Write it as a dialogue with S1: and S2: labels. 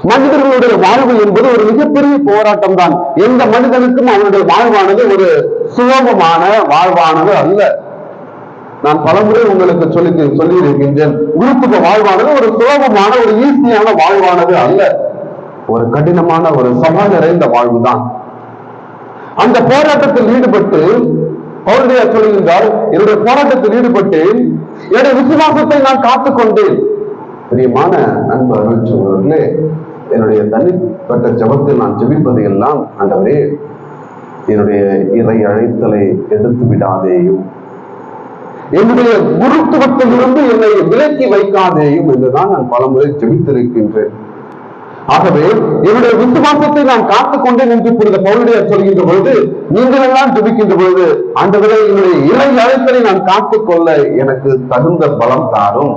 S1: மனிதர்களுடைய வாழ்வு என்பது ஒரு மிகப்பெரிய போராட்டம் தான். எந்த மனிதனுக்கும் அவனுடைய வாழ்வானது ஒரு சுலபமான வாழ்வானது அல்ல. நான் பலமுறை உங்களுக்கு சொல்லி இருக்கின்றேன், குருத்துவ வாழ்வானது ஒரு சுலபமான ஒரு ஈஸியான வாழ்வானது அல்ல, ஒரு கடினமான ஒரு சவால் நிறைந்த வாழ்வுதான். அந்த போராட்டத்தில் ஈடுபட்டு பவுல் சொல்கின்றார், என்னுடைய போராட்டத்தில் ஈடுபட்டு என்னுடைய விசுவாசத்தை நான் காத்துக்கொண்டேன். பிரியமான நண்பர்கள் சொல்வர்களே, என்னுடைய தனிப்பட்ட ஜபத்தில் நான் ஜெபிப்பது எல்லாம், ஆண்டவரே என்னுடைய இறை அழைத்தலை எடுத்து விடாதேயும், என்னுடைய குருத்துவத்தில் இருந்து என்னை விலக்கி வைக்காதேயும் என்றுதான் நான் பலமுறை ஜெபித்திருக்கின்றேன். ஆகவே என்னுடைய விசுவாசத்தை நான் காத்துக்கொண்டேன் என்று புரிந்த பவுலடியார் சொல்கின்ற பொழுது, நீங்கள் எல்லாம் ஜெபிக்கின்ற பொழுது, ஆண்டவரே என்னுடைய இறை அழைத்தலை நான் காத்துக்கொள்ள எனக்கு தகுந்த பலம் தாரும்.